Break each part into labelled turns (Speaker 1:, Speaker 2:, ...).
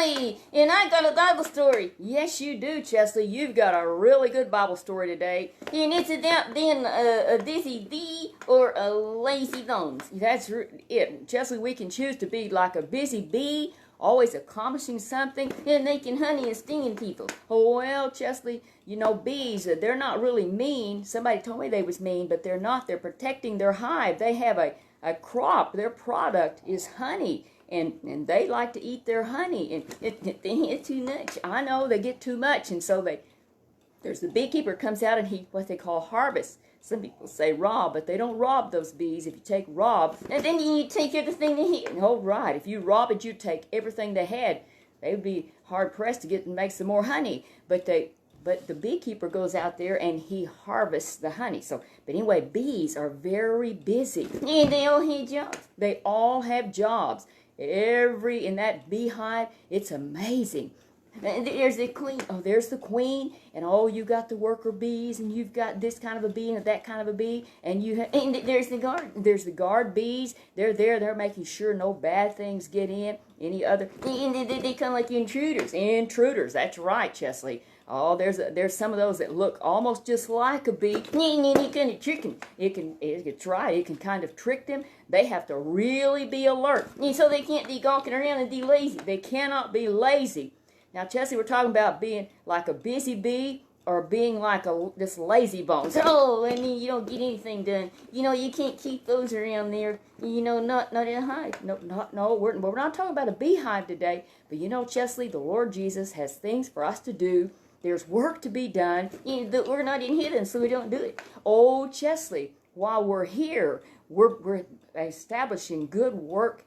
Speaker 1: Chesley, and I got a Bible story. Yes, you do, Chesley. You've got a really good Bible story today. And it's about being a busy bee or a lazy bones. That's it. Chesley, we can choose to be like a busy bee, always accomplishing something, and making honey and stinging people. Oh, well, Chesley, you know, bees, they're not really mean. Somebody told me they was mean, but they're not. They're protecting their hive. They have a crop. Their product is honey. And they like to eat their honey, and they get too much. I know they get too much, and so there's the beekeeper comes out and he what they call harvest. Some people say rob, but they don't rob those bees. If you take rob, and then you take everything they had. Oh, right. If you rob it, you take everything they had. They would be hard pressed to get and make some more honey. But the beekeeper goes out there and he harvests the honey. So, but anyway, bees are very busy, and they all have jobs. They all have jobs. In that beehive, it's amazing. And there's the queen. Oh, there's the queen. And oh, you got the worker bees, and you've got this kind of a bee and that kind of a bee, and there's the guard. There's the guard bees. They're there. They're making sure no bad things get in. Any other? And they come like intruders. Intruders. That's right, Chesley. Oh, there's some of those that look almost just like a bee. It kind of trick them. It can kind of trick them. They have to really be alert. And so they can't be gawking around and be lazy. They cannot be lazy. Now, Chesley, we're talking about being like a busy bee or being like this lazy bones. Oh, I mean, you don't get anything done. You know, you can't keep those around there. You know, not in a hive. No, we're not talking about a beehive today. But you know, Chesley, the Lord Jesus has things for us to do. There's work to be done. We're not in hidden, so we don't do it. Oh, Chesley, while we're here, we're establishing good work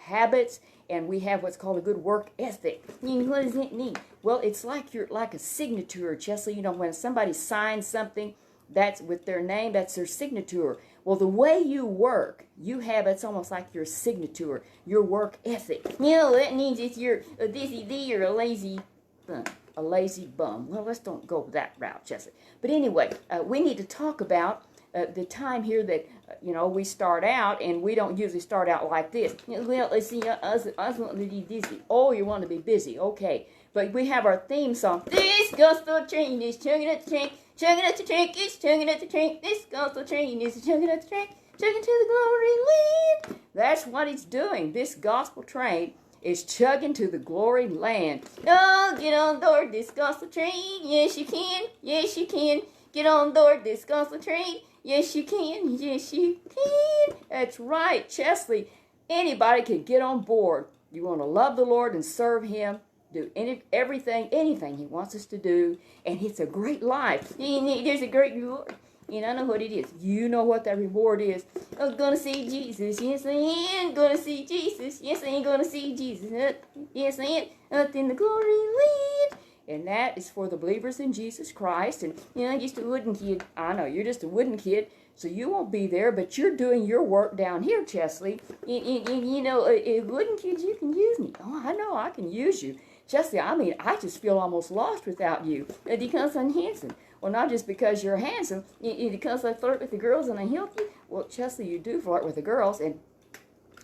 Speaker 1: habits, and we have what's called a good work ethic. What does that mean? Well, it's like a signature, Chesley. You know, when somebody signs something, that's with their name, that's their signature. Well, the way you work, it's almost like your signature, your work ethic. You know, that means if you're a busy bee or a lazy bum. A lazy bum. Well, let's don't go that route, Chesley. But anyway, we need to talk about the time here that, we start out, and we don't usually start out like this. Well, let's see, us want to be busy. Oh, you want to be busy. Okay. But we have our theme song. This gospel train is chugging at the track, chugging at the track, it's chugging at the track. This gospel train is chugging at the track, chugging to the glory land. That's what it's doing. This gospel train is chugging to the glory land. Oh, get on board this gospel train. Yes, you can. Yes, you can. Get on board this gospel train. Yes, you can. Yes, you can. That's right, Chesley. Anybody can get on board. You want to love the Lord and serve Him. Do anything He wants us to do. And it's a great life. There's a great reward. And I know what it is. You know what that reward is. I'm going to see Jesus. Yes, I am going to see Jesus. Yes, I am going to see Jesus. Yes, I am. Up in the glory land. And that is for the believers in Jesus Christ. And, I'm just a wooden kid. I know, you're just a wooden kid. So you won't be there, but you're doing your work down here, Chesley. Wooden kids, you can use me. Oh, I know, I can use you. Chesley, I just feel almost lost without you. Because I'm handsome. Well, not just because you're handsome, because I flirt with the girls and I help you. Well, Chesley, you do flirt with the girls, and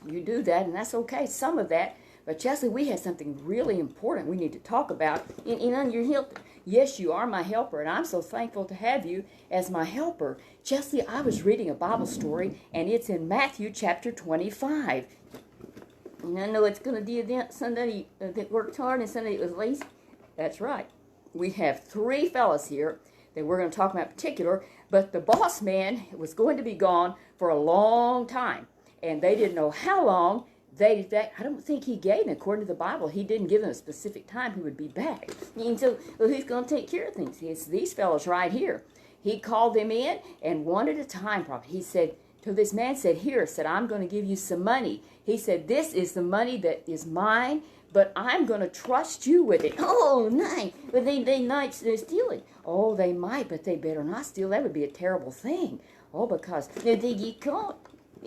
Speaker 1: you do that, and that's okay, some of that. But Chesley, we have something really important we need to talk about. And you're helper. Yes, you are my helper, and I'm so thankful to have you as my helper. Chesley, I was reading a Bible story, and it's in Matthew chapter 25. And I know it's going to be somebody that worked hard and somebody that was lazy. That's right. We have 3 fellas here that we're going to talk about in particular, but the boss man was going to be gone for a long time, and they didn't know how long. I don't think he gave them, according to the Bible, he didn't give them a specific time he would be back. And so, who's going to take care of things? It's these fellows right here. He called them in, and one at a time, probably, he said, to this man, I'm going to give you some money. He said, this is the money that is mine, but I'm going to trust you with it. Oh, nice. But they might steal it. Oh, they might, but they better not steal. That would be a terrible thing. Oh, because they get caught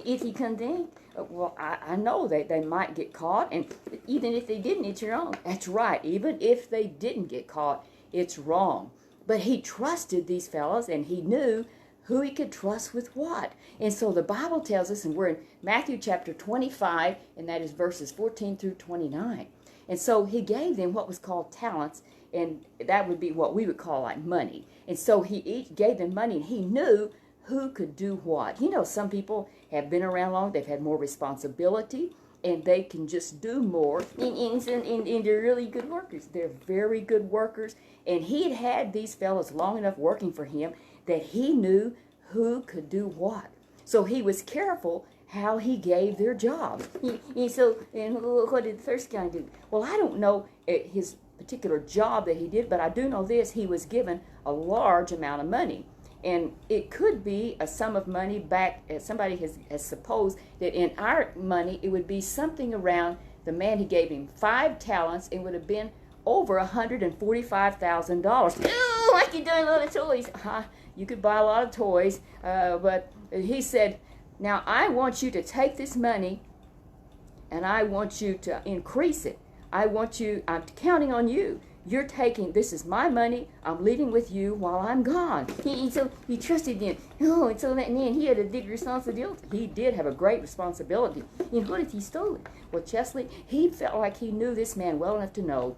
Speaker 1: if he comes in. Well, I know they might get caught, and even if they didn't, it's wrong. That's right. Even if they didn't get caught, it's wrong. But he trusted these fellows, and he knew who he could trust with what. And so the Bible tells us, and we're in Matthew chapter 25, and that is verses 14 through 29. And so he gave them what was called talents, and that would be what we would call like money. And so he each gave them money, and he knew who could do what. You know, some people have been around long, they've had more responsibility, and they can just do more, and they're really good workers. They're very good workers, and he had these fellows long enough working for him that he knew who could do what. So he was careful how he gave their jobs. And what did the first guy do? Well, I don't know his particular job that he did, but I do know this: he was given a large amount of money. And it could be a sum of money back, as somebody has supposed that in our money it would be something around, the man, he gave him 5 talents, it would have been over $145,000. Ooh, like you're doing a lot of toys. You could buy a lot of toys, but he said, now I want you to take this money and I want you to increase it. I'm counting on you. You're taking, this is my money, I'm leaving with you while I'm gone. So he trusted him. Oh, and so that man, he had a big responsibility. He did have a great responsibility. And what if he stole it? Well, Chesley, he felt like he knew this man well enough to know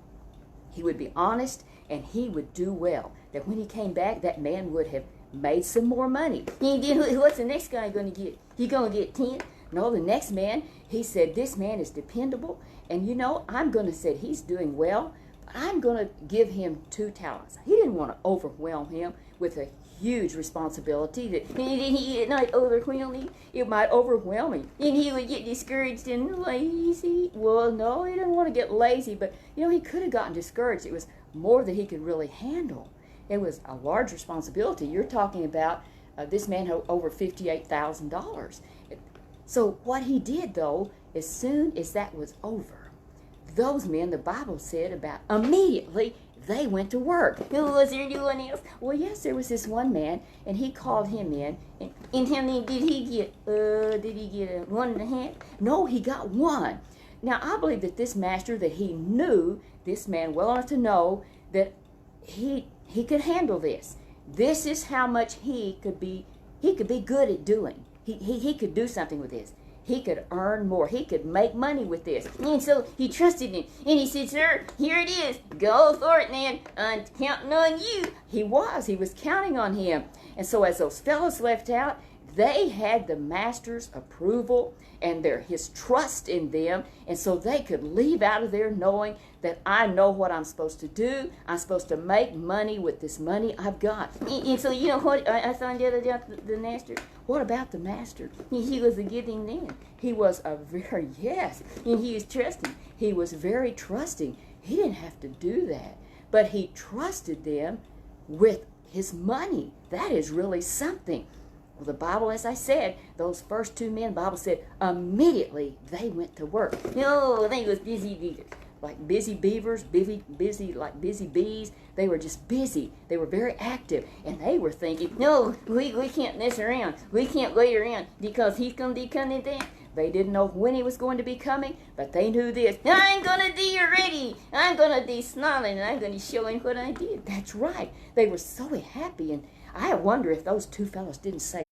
Speaker 1: he would be honest and he would do well. That when he came back, that man would have made some more money. And then what's the next guy going to get? He going to get 10? No, the next man, he said, this man is dependable. And you know, I'm going to say he's doing well. I'm going to give him 2 talents. He didn't want to overwhelm him with a huge responsibility that it might overwhelm him. It might overwhelm him. And he would get discouraged and lazy. Well, no, he didn't want to get lazy, but you know, he could have gotten discouraged. It was more than he could really handle. It was a large responsibility. You're talking about this man had over $58,000. So what he did, though, as soon as that was over, those men, the Bible said about immediately, they went to work. Was there anyone else? Well, yes, there was this one man, and he called him in. And how many did he get? Did he get 1.5? No, he got 1. Now, I believe that this master, that he knew this man well enough to know that he could handle this. This is how much he could be good at doing. He could do something with this. He could earn more. He could make money with this. And so he trusted him. And he said, sir, here it is. Go for it, man. I'm counting on you. He was counting on him. And so as those fellows left out, they had the master's approval and his trust in them. And so they could leave out of there knowing that I know what I'm supposed to do. I'm supposed to make money with this money I've got. And so, you know what I found out about the master? What about the master? He was a giving man. He was and he was trusting. He was very trusting. He didn't have to do that. But he trusted them with his money. That is really something. Well, the Bible, as I said, those first 2 men, the Bible said, immediately they went to work. No, they was busy beavers. Like busy beavers, busy like busy bees. They were just busy. They were very active. And they were thinking, no, we can't mess around. We can't wait around because he's going to be coming back. They didn't know when he was going to be coming, but they knew this. I'm going to be ready. I'm going to be smiling, and I'm going to show him what I did. That's right. They were so happy. And I wonder if those 2 fellows didn't say,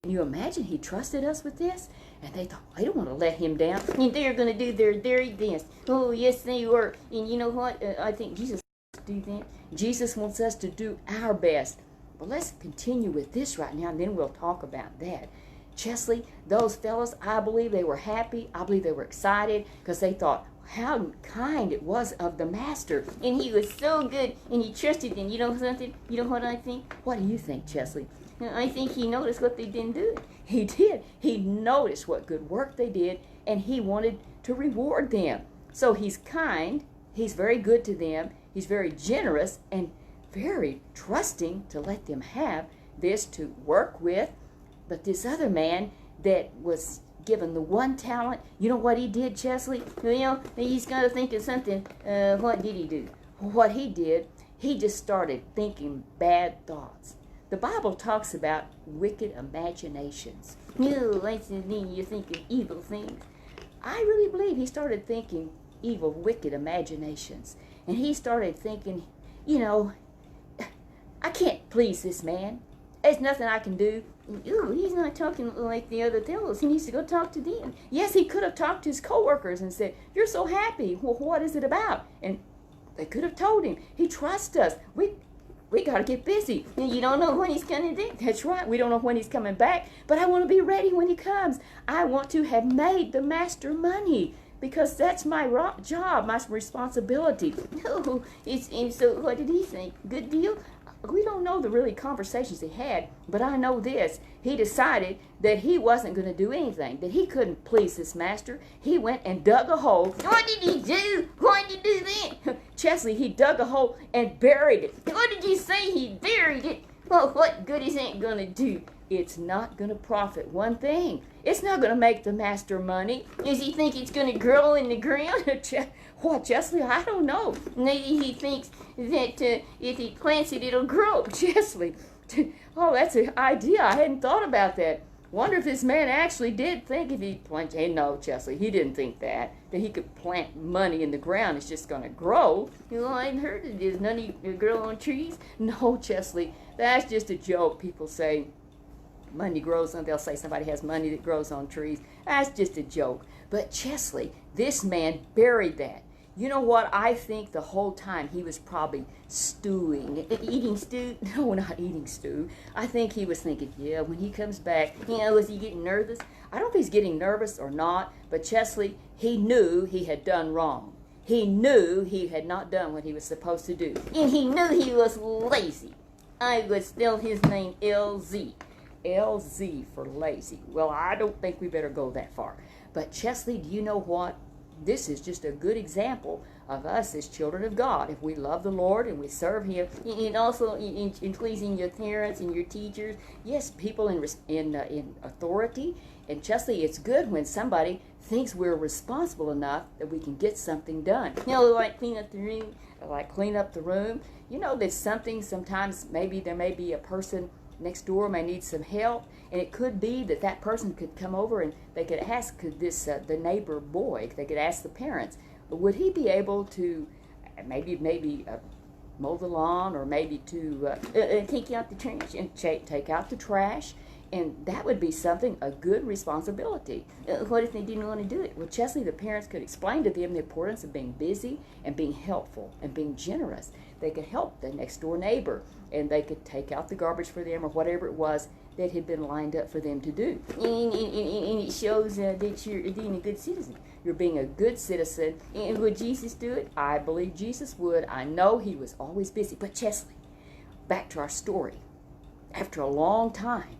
Speaker 1: can you imagine he trusted us with this? And they thought, I don't want to let him down. And they're going to do their very best. Oh, yes, they were. And you know what? I think Jesus wants to do that. Jesus wants us to do our best. But let's continue with this right now, and then we'll talk about that. Chesley, those fellows, I believe they were happy. I believe they were excited because they thought how kind it was of the master. And he was so good, and he trusted them. You know something? You know what I think? What do you think, Chesley? I think he noticed what they didn't do. He did. He noticed what good work they did, and he wanted to reward them. So he's kind. He's very good to them. He's very generous and very trusting to let them have this to work with. But this other man that was given the 1 talent, you know what he did, Chesley? You know, he's got to think of something. What did he do? What he did, he just started thinking bad thoughts. The Bible talks about wicked imaginations. You think of evil things. I really believe he started thinking evil, wicked imaginations. And he started thinking, you know, I can't please this man. There's nothing I can do. Ooh, he's not talking like the other fellows. He needs to go talk to them. Yes, he could have talked to his coworkers and said, you're so happy. Well, what is it about? And they could have told him. He trusts us. We got to get busy. You don't know when he's coming back. That's right. We don't know when he's coming back. But I want to be ready when he comes. I want to have made the master money, because that's my job, my responsibility. No, so what did he think? Good deal? We don't know the really conversations he had, but I know this. He decided that he wasn't going to do anything, that he couldn't please his master. He went and dug a hole. What did he do? Why did he do that? Chesley, he dug a hole and buried it. What did you say? He buried it? Well, what good is that going to do? It's not going to profit one thing. It's not going to make the master money. Does he think it's going to grow in the ground? What, Chesley? I don't know. Maybe he thinks that if he plants it, it'll grow. Chesley. Oh, that's an idea. I hadn't thought about that. Wonder if this man actually did think if he planted. Hey, no, Chesley, he didn't think that he could plant money in the ground. It's just going to grow. Well, I hadn't heard it. Does none grow on trees? No, Chesley, that's just a joke. People say money grows on, they'll say somebody has money that grows on trees. That's just a joke. But Chesley, this man buried that. You know what? I think the whole time he was probably stewing. Eating stew? No, not eating stew. I think he was thinking, yeah, when he comes back, is he getting nervous? I don't know if he's getting nervous or not, but Chesley, he knew he had done wrong. He knew he had not done what he was supposed to do. And he knew he was lazy. I would spell his name LZ. LZ for lazy. Well, I don't think we better go that far. But Chesley, do you know what? This is just a good example of us as children of God. If we love the Lord and we serve Him, and also in pleasing your parents and your teachers, yes, people in authority. And Chesley, it's good when somebody thinks we're responsible enough that we can get something done. Like clean up the room. You know, there's something. Sometimes maybe there may be a person next door may need some help, and it could be that person could come over and they could ask the neighbor boy, they could ask the parents, would he be able to maybe mow the lawn, or maybe to take out the trash and take out the trash. And that would be a good responsibility. What if they didn't want to do it? Well, Chesley, the parents could explain to them the importance of being busy and being helpful and being generous. They could help the next door neighbor, and they could take out the garbage for them, or whatever it was that had been lined up for them to do. And it shows that you're being a good citizen. You're being a good citizen. And would Jesus do it? I believe Jesus would. I know he was always busy. But Chesley, back to our story. After a long time,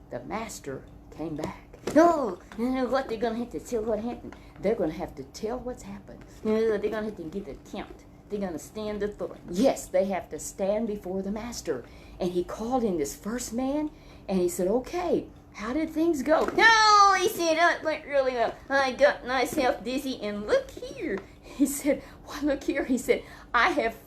Speaker 1: the master came back. No, you know what? They're going to have to tell what happened. They're going to have to tell what's happened. They're going to have to give account. They're going to stand before. Yes, they have to stand before the master. And he called in this first man, and he said, okay, how did things go? No, he said, it went really well. I got myself dizzy, and look here. He said, well, look here. He said, I've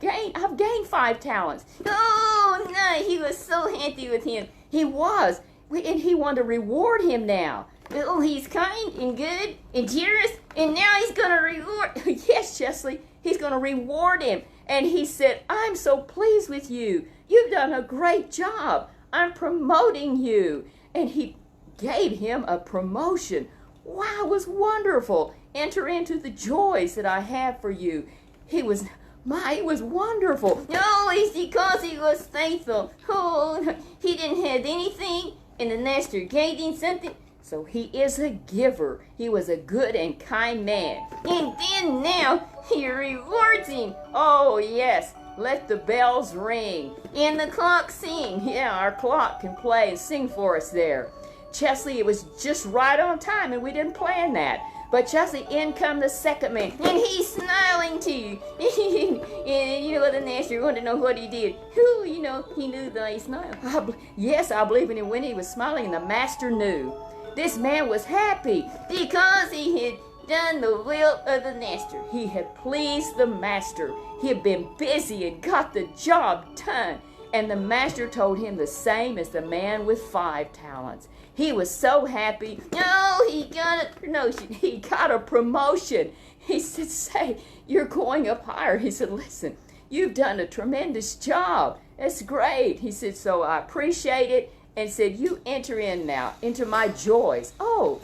Speaker 1: gained 5 talents. Oh, no, he was so happy with him. He was, and he wanted to reward him now. Oh, he's kind and good and generous, and now he's going to reward. Yes, Chesley, he's going to reward him. And he said, I'm so pleased with you. You've done a great job. I'm promoting you. And he gave him a promotion. Wow, it was wonderful. Enter into the joys that I have for you. It was wonderful. No, it's because he was faithful. Oh, he didn't have anything, and the master gave him something. So he is a giver. He was a good and kind man. And then now he rewards him. Oh, yes. Let the bells ring and the clock sing. Yeah, our clock can play and sing for us there. Chesley, it was just right on time, and we didn't plan that. But Chesley, in come the second man, and he's smiling to you. And you know what, the master wanted to know what he did. Who, you know, he knew that he smiled. Yes, I believe when he was smiling, and the master knew. This man was happy because he had done the will of the master. He had pleased the master. He had been busy and got the job done. And the master told him the same as the man with 5 talents. He was so happy. No, he got a promotion. He got a promotion. He said, say, you're going up higher. He said, listen, you've done a tremendous job. That's great. He said, so I appreciate it. and said, you enter in now into my joys. Oh,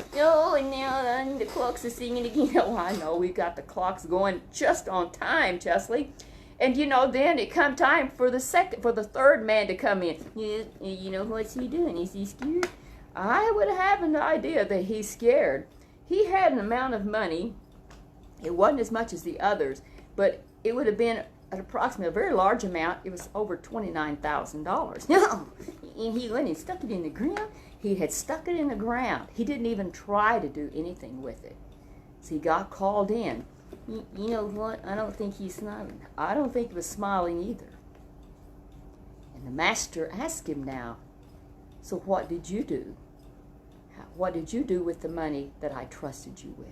Speaker 1: and now the clocks are singing again. Oh, I know, we've got the clocks going just on time, Chesley. And then it come time for the third man to come in. What's he doing? Is he scared? I would have an idea that he's scared. He had an amount of money. It wasn't as much as the others, but it would have been at approximately a very large amount. It was over $29,000. No, and he went and stuck it in the ground. He had stuck it in the ground. He didn't even try to do anything with it. So he got called in. You know what? I don't think he's smiling. I don't think he was smiling either. And the master asked him now, so what did you do? What did you do with the money that I trusted you with?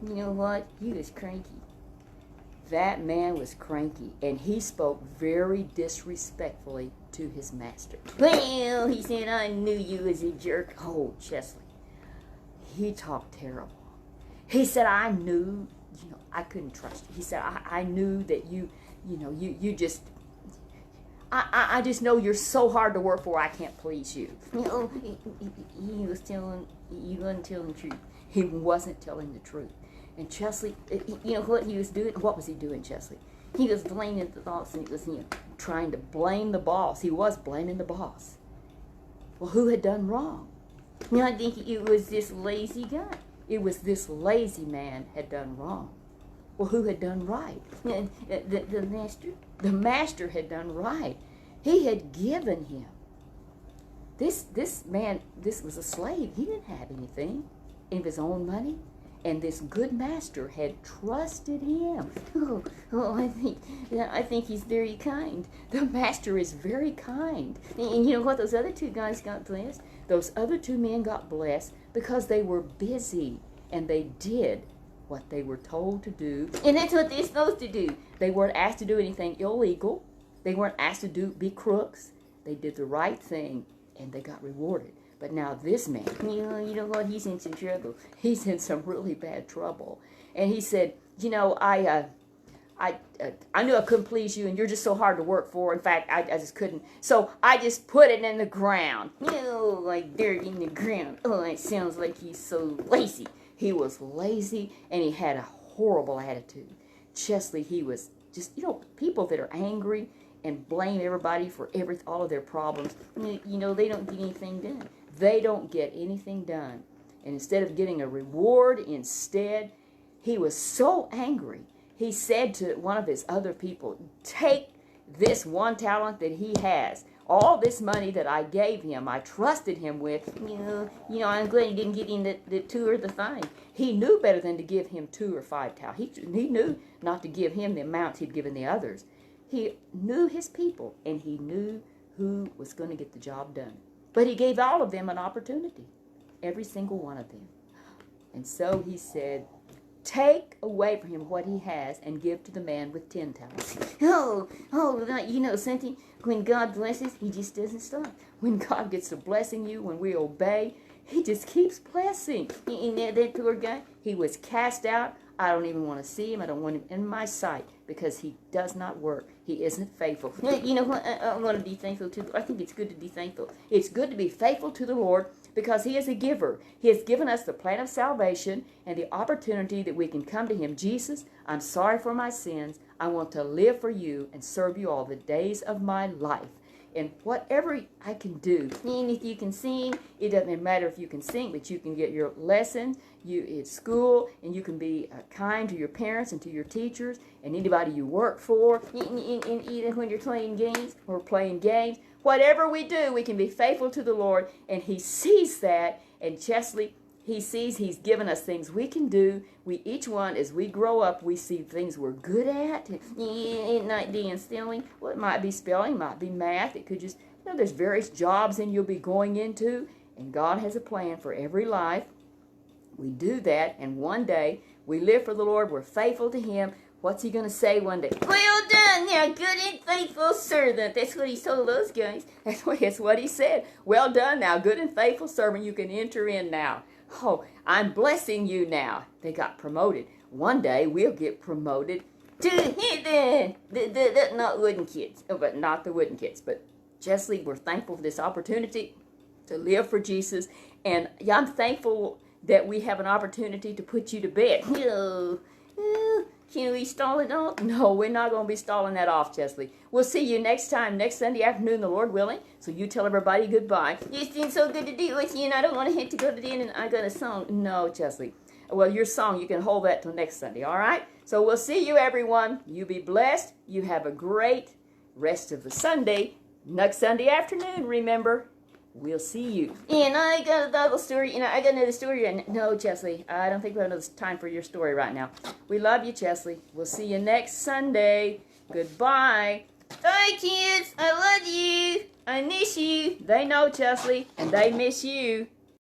Speaker 1: You know what? He was cranky. That man was cranky, and he spoke very disrespectfully to his master. Well, he said, I knew you was a jerk. Oh, Chesley. He talked terrible. He said, I knew, I couldn't trust you. He said, I knew that you just, I just know you're so hard to work for, I can't please you. He was telling, he wasn't telling the truth. He wasn't telling the truth. And Chesley, what he was doing? What was he doing, Chesley? He was blaming the boss, and he was, trying to blame the boss. He was blaming the boss. Well, who had done wrong? I think it was this lazy guy. It was this lazy man had done wrong. Well, who had done right? The master. The master had done right. He had given him. This man, this was a slave. He didn't have anything of his own money. And this good master had trusted him. I think he's very kind. The master is very kind. And you know what? Those other two guys got blessed. Those other two men got blessed because they were busy and they did what they were told to do. And that's what they're supposed to do. They weren't asked to do anything illegal. They weren't asked to be crooks. They did the right thing and they got rewarded. But now this man, you know what? He's in some trouble. He's in some really bad trouble. And he said, I knew I couldn't please you, and you're just so hard to work for. In fact, I just couldn't. So I just put it in the ground. Like dirt in the ground. Oh, it sounds like he's so lazy. He was lazy, and he had a horrible attitude. Chesley, he was just, people that are angry and blame everybody for all of their problems, they don't get anything done. They don't get anything done. And instead of getting a reward, instead, he was so angry. He said to one of his other people, take this one talent that he has, all this money that I gave him, I trusted him with, I'm glad he didn't get him the 2 or the 5. He knew better than to give him 2 or 5 talents. He knew not to give him the amount he'd given the others. He knew his people, and he knew who was going to get the job done. But he gave all of them an opportunity, every single one of them. And so he said, take away from him what he has and give to the man with 10 talents. Something, when God blesses, he just doesn't stop. When God gets to blessing you, when we obey, he just keeps blessing. And that poor guy, he was cast out. I don't even want to see him. I don't want him in my sight because he does not work. He isn't faithful. You know what? I want to be thankful to. I think it's good to be thankful. It's good to be faithful to the Lord because he is a giver. He has given us the plan of salvation and the opportunity that we can come to him. Jesus, I'm sorry for my sins. I want to live for you and serve you all the days of my life. And whatever I can do, and if you can sing, it doesn't matter if you can sing, but you can get your lessons at school, and you can be kind to your parents and to your teachers and anybody you work for, and even when you're playing games or playing games. Whatever we do, we can be faithful to the Lord, and he sees that. And Chesley, he sees he's given us things we can do. We each one, as we grow up, we see things we're good at. It might be instilling. Well, it might be spelling, it might be math. It could just, there's various jobs and you'll be going into. And God has a plan for every life. We do that, and one day we live for the Lord. We're faithful to him. What's he going to say one day? Well done, now good and faithful servant. That's what he told those guys. That's what he said. Well done, now good and faithful servant. You can enter in now. Oh, I'm blessing you now. They got promoted. One day we'll get promoted to heaven. Not wooden kids. Oh, but not the wooden kids, but Chesley, we're thankful for this opportunity to live for Jesus. And I'm thankful that we have an opportunity to put you to bed. Can we stall it off? No, we're not going to be stalling that off, Chesley. We'll see you next time, next Sunday afternoon, the Lord willing. So you tell everybody goodbye. It's been so good to do with you, and I don't want to hit to go to the end, and I got a song. No, Chesley. Well, your song, you can hold that till next Sunday, all right? So we'll see you, everyone. You be blessed. You have a great rest of the Sunday. Next Sunday afternoon, remember. We'll see you. And I got another story. I got another story. And no, Chesley, I don't think we have enough time for your story right now. We love you, Chesley. We'll see you next Sunday. Goodbye. Bye, kids. I love you. I miss you. They know, Chesley, and they miss you.